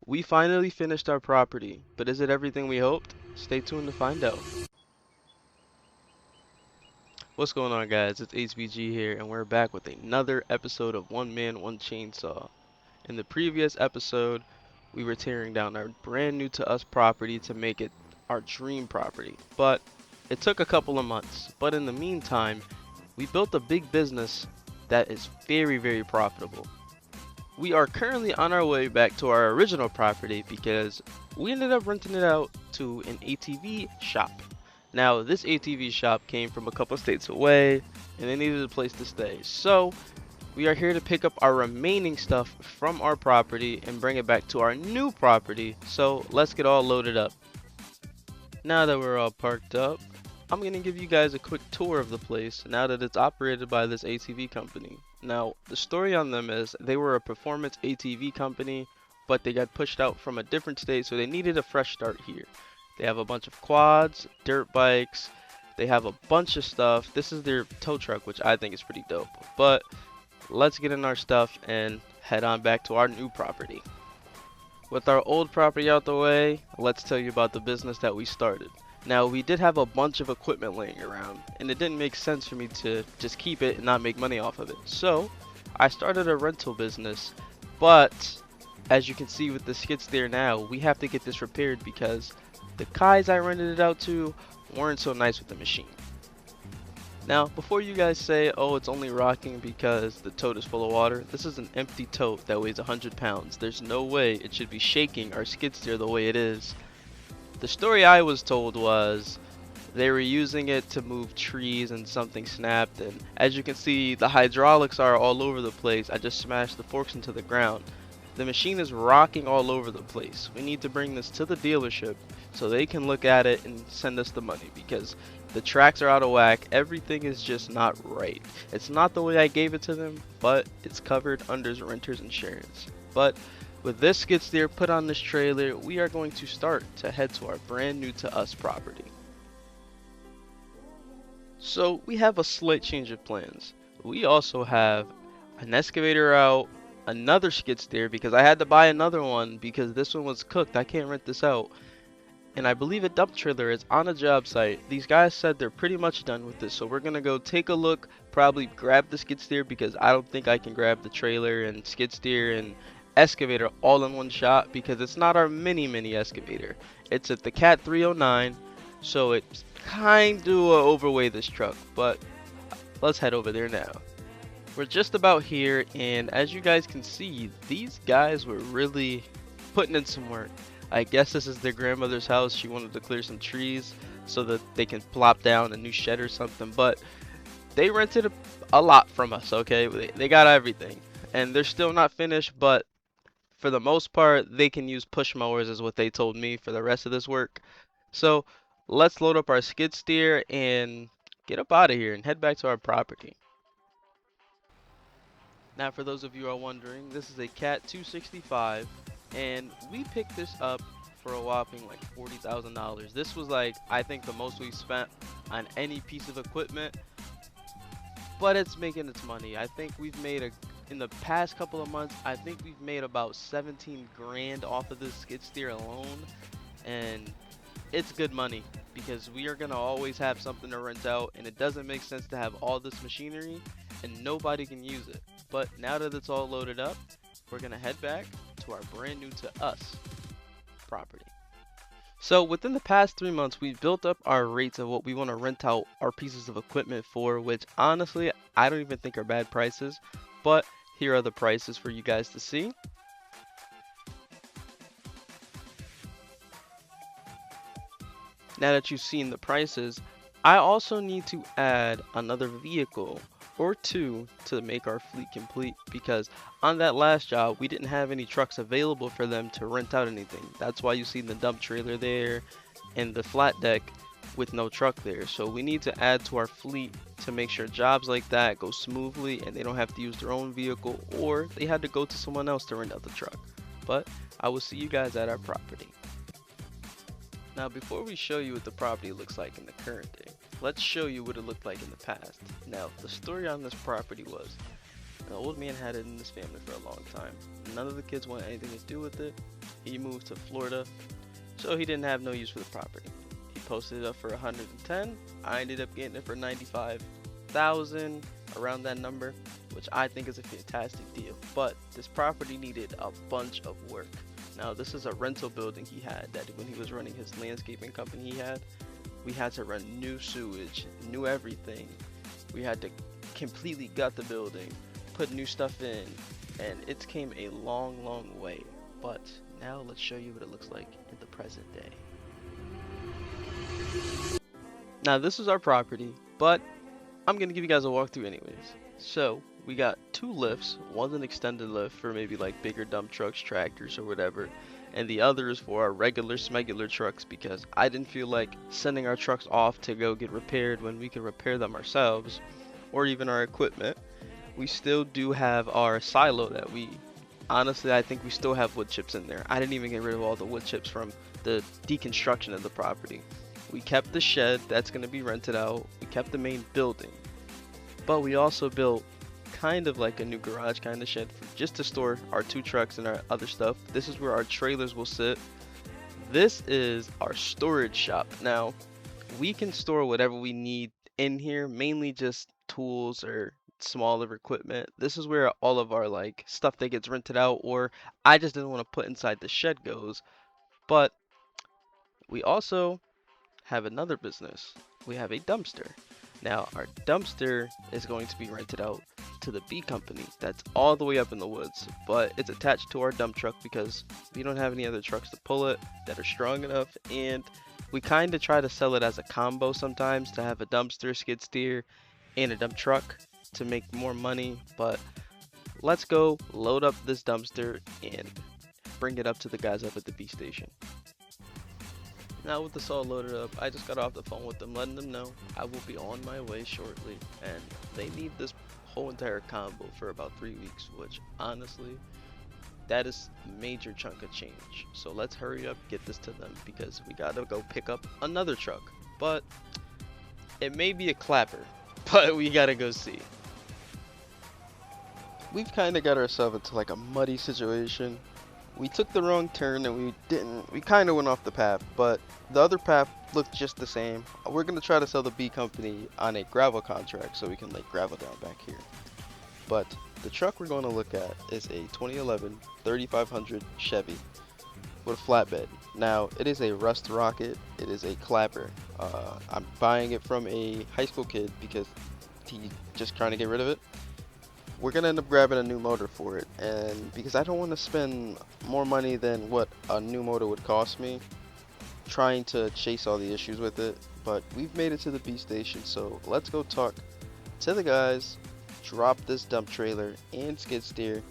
We finally finished our property, but is it everything we hoped? Stay tuned to find out. What's going on, guys? It's HBG here, and we're back with another episode of One Man, One Chainsaw. In the previous episode, we were tearing down our brand new to us property to make it our dream property, but it took a couple of months. But in the meantime, we built a big business that is very profitable. We are currently on our way back to our original property because we ended up renting it out to an ATV shop. Now, this ATV shop came from a couple states away and they needed a place to stay. So, we are here to pick up our remaining stuff from our property and bring it back to our new property. So, let's get all loaded up. Now that we're all parked up, I'm going to give you guys a quick tour of the place now that it's operated by this ATV company. Now, the story on them is they were a performance ATV company, but they got pushed out from a different state, so they needed a fresh start here. They have a bunch of quads, dirt bikes, they have a bunch of stuff. This is their tow truck, which I think is pretty dope. But let's get in our stuff and head on back to our new property. With our old property out the way, let's tell you about the business that we started. Now, we did have a bunch of equipment laying around, and it didn't make sense for me to just keep it and not make money off of it. So, I started a rental business, but as you can see with the skid steer now, we have to get this repaired because the guys I rented it out to weren't so nice with the machine. Now, before you guys say, oh, it's only rocking because the tote is full of water, this is an empty tote that weighs 100 pounds. There's no way it should be shaking our skid steer the way it is. The story I was told was they were using it to move trees and something snapped, and as you can see, the hydraulics are all over the place. I just smashed the forks into the ground. The machine is rocking all over the place. We need to bring this to the dealership so they can look at it and send us the money because the tracks are out of whack. Everything is just not right. It's not the way I gave it to them, but it's covered under renter's insurance. But with this skid steer put on this trailer, we are going to start to head to our brand new to us property. So we have a slight change of plans. We also have an excavator out, another skid steer because I had to buy another one because this one was cooked. I can't rent this out. And I believe a dump trailer is on a job site. These guys said they're pretty much done with this, so we're gonna go take a look, probably grab the skid steer because I don't think I can grab the trailer and skid steer and excavator all in one shot because it's not our mini excavator. It's at the Cat 309, so it's kind of overweigh this truck, but let's head over there now. We're just about here, and as you guys can see, these guys were really putting in some work. I guess this is their grandmother's house. She wanted to clear some trees so that they can plop down a new shed or something, but they rented a lot from us, okay? They got everything, and they're still not finished, but for the most part, they can use push mowers is what they told me for the rest of this work. So let's load up our skid steer and get up out of here and head back to our property. Now, for those of you who are wondering, this is a Cat 265, and we picked this up for a whopping like $40,000. This was like, I think, the most we spent on any piece of equipment, but it's making its money. I think we've made in the past couple of months, I think we've made about 17 grand off of this skid steer alone, and it's good money because we are going to always have something to rent out, and it doesn't make sense to have all this machinery and nobody can use it. But now that it's all loaded up, we're going to head back to our brand new to us property. So within the past 3 months, we've built up our rates of what we want to rent out our pieces of equipment for, which honestly, I don't even think are bad prices, but here are the prices for you guys to see. Now that you've seen the prices, I also need to add another vehicle or two to make our fleet complete because on that last job we didn't have any trucks available for them to rent out anything. That's why you see the dump trailer there and the flat deck with no truck there. So we need to add to our fleet to make sure jobs like that go smoothly and they don't have to use their own vehicle or they had to go to someone else to rent out the truck. But I will see you guys at our property. Now, before we show you what the property looks like in the current day, let's show you what it looked like in the past. Now, the story on this property was an old man had it in his family for a long time. None of the kids wanted anything to do with it. He moved to Florida, so he didn't have no use for the property. He posted it up for 110. I ended up getting it for 95,000, around that number, which I think is a fantastic deal. But this property needed a bunch of work. Now, this is a rental building he had that when he was running his landscaping company he had, we had to run new sewage, new everything. We had to completely gut the building, put new stuff in, and it came a long, long way. But now let's show you what it looks like in the present day. Now this is our property, but I'm gonna give you guys a walkthrough anyways. So we got two lifts. One's an extended lift for maybe like bigger dump trucks, tractors, or whatever, and the other is for our regular smegular trucks because I didn't feel like sending our trucks off to go get repaired when we can repair them ourselves, or even our equipment. We still do have our silo that we honestly I think we still have wood chips in there. I didn't even get rid of all the wood chips from the deconstruction of the property. We kept the shed that's going to be rented out. We kept the main building. But we also built kind of like a new garage kind of shed just to store our two trucks and our other stuff. This is where our trailers will sit. This is our storage shop. Now, we can store whatever we need in here, mainly just tools or smaller equipment. This is where all of our like stuff that gets rented out or I just didn't want to put inside the shed goes. But we also have another business. We have a dumpster. Now, our dumpster is going to be rented out to the B company. That's all the way up in the woods, but it's attached to our dump truck because we don't have any other trucks to pull it that are strong enough, and we kind of try to sell it as a combo sometimes to have a dumpster, skid steer, and a dump truck to make more money. But let's go load up this dumpster and bring it up to the guys up at the B station. Now with this all loaded up, I just got off the phone with them, letting them know I will be on my way shortly, and they need this whole entire combo for about 3 weeks, which honestly, that is a major chunk of change. So let's hurry up, get this to them, because we gotta go pick up another truck. But it may be a clapper, but we gotta go see. We've kind of got ourselves into like a muddy situation. We took the wrong turn and we kind of went off the path, but the other path looked just the same. We're going to try to sell the B company on a gravel contract so we can lay gravel down back here. But the truck we're going to look at is a 2011 3500 Chevy with a flatbed. Now, it is a rust rocket. It is a clapper. I'm buying it from a high school kid because he's just trying to get rid of it. We're gonna end up grabbing a new motor for it, and because I don't want to spend more money than what a new motor would cost me trying to chase all the issues with it. But we've made it to the B station, so let's go talk to the guys, drop this dump trailer and skid steer,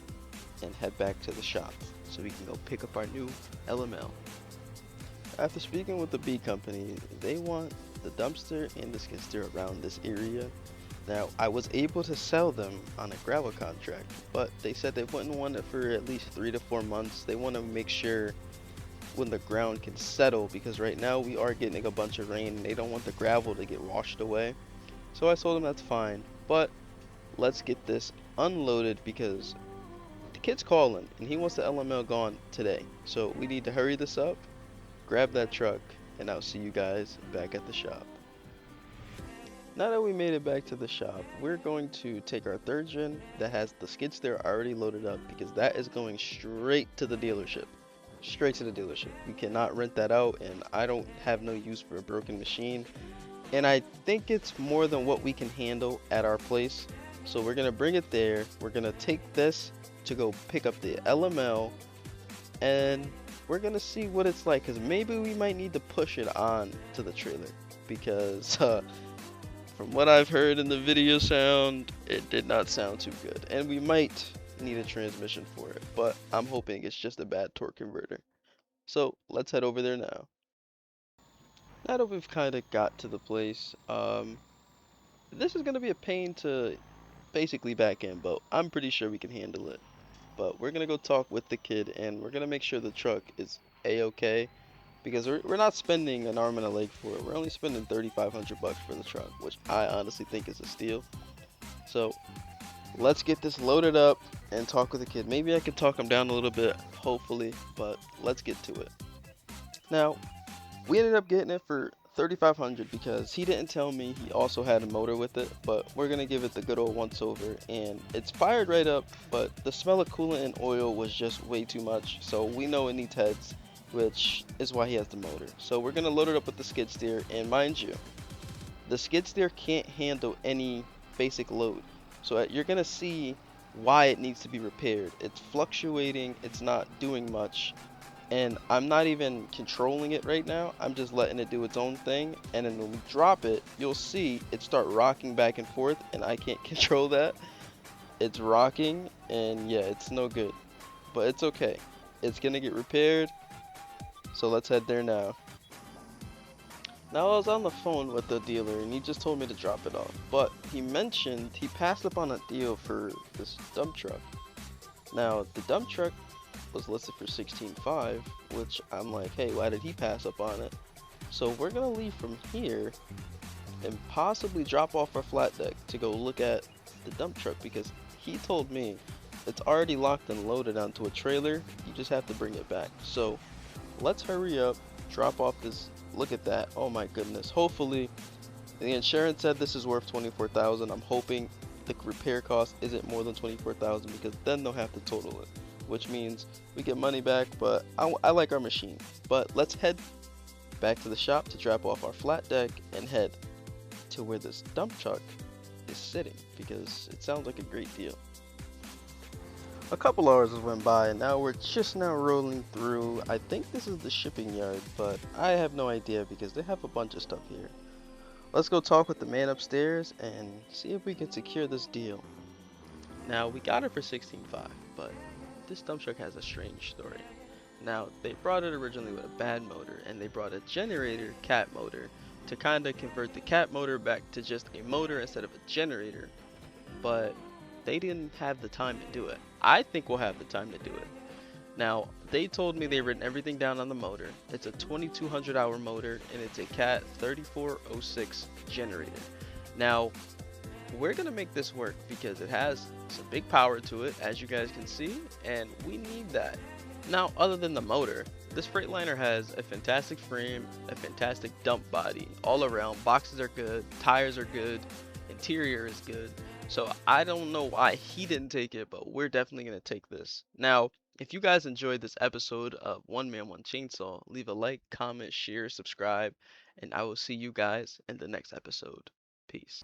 and head back to the shop so we can go pick up our new LML. After speaking with the B company, they want the dumpster and the skid steer around this area. Now, I was able to sell them on a gravel contract, but they said they wouldn't want it for at least 3 to 4 months. They want to make sure when the ground can settle, because right now we are getting a bunch of rain and they don't want the gravel to get washed away. So I told them that's fine, but let's get this unloaded because the kid's calling and he wants the LML gone today. So we need to hurry this up, grab that truck, and I'll see you guys back at the shop. Now that we made it back to the shop, we're going to take our third gen that has the skid steer already loaded up because that is going straight to the dealership. Straight to the dealership. We cannot rent that out, and I don't have no use for a broken machine. And I think it's more than what we can handle at our place. So we're going to bring it there. We're going to take this to go pick up the LML, and we're going to see what it's like because maybe we might need to push it on to the trailer because from what I've heard in the video sound, it did not sound too good. And we might need a transmission for it, but I'm hoping it's just a bad torque converter. So let's head over there now. Now that we've kind of got to the place, this is going to be a pain to basically back in, but I'm pretty sure we can handle it. But we're going to go talk with the kid and we're going to make sure the truck is a-okay. Because we're not spending an arm and a leg for it. We're only spending 3,500 bucks for the truck, which I honestly think is a steal. So let's get this loaded up and talk with the kid. Maybe I could talk him down a little bit, hopefully, but let's get to it. Now, we ended up getting it for 3,500 because he didn't tell me he also had a motor with it, but we're gonna give it the good old once over, and it's fired right up, but the smell of coolant and oil was just way too much, so we know it needs heads, which is why he has the motor. So we're gonna load it up with the skid steer, and mind you, the skid steer can't handle any basic load. So you're gonna see why it needs to be repaired. It's fluctuating, it's not doing much, and I'm not even controlling it right now. I'm just letting it do its own thing, and then when we drop it, you'll see it start rocking back and forth, and I can't control that. It's rocking, and yeah, it's no good, but it's okay. It's gonna get repaired, so let's head there now. Now I was on the phone with the dealer and he just told me to drop it off, but he mentioned he passed up on a deal for this dump truck. Now the dump truck was listed for 16.5, which I'm like, hey, why did he pass up on it? So we're gonna leave from here and possibly drop off our flat deck to go look at the dump truck because he told me it's already locked and loaded onto a trailer. You just have to bring it back. So let's hurry up, drop off this. Look at that. Oh my goodness. Hopefully, the insurance said this is worth 24,000. I'm hoping the repair cost isn't more than 24,000 because then they'll have to total it, which means we get money back. But I like our machine. But let's head back to the shop to drop off our flat deck and head to where this dump truck is sitting because it sounds like a great deal. A couple hours went by and now we're just now rolling through. I think this is the shipping yard, but I have no idea because they have a bunch of stuff here. Let's go talk with the man upstairs and see if we can secure this deal. Now, we got it for 16.5, but this dump truck has a strange story. Now, they brought it originally with a bad motor and they brought a generator cat motor to kind of convert the cat motor back to just a motor instead of a generator, but they didn't have the time to do it. I think we'll have the time to do it. Now, they told me they've written everything down on the motor. It's a 2200 hour motor and it's a Cat 3406 generator. Now, we're gonna make this work because it has some big power to it, as you guys can see, and we need that. Now, other than the motor, this Freightliner has a fantastic frame, a fantastic dump body, all around. Boxes are good, tires are good, interior is good. So I don't know why he didn't take it, but we're definitely going to take this. Now, if you guys enjoyed this episode of One Man, One Chainsaw, leave a like, comment, share, subscribe, and I will see you guys in the next episode. Peace.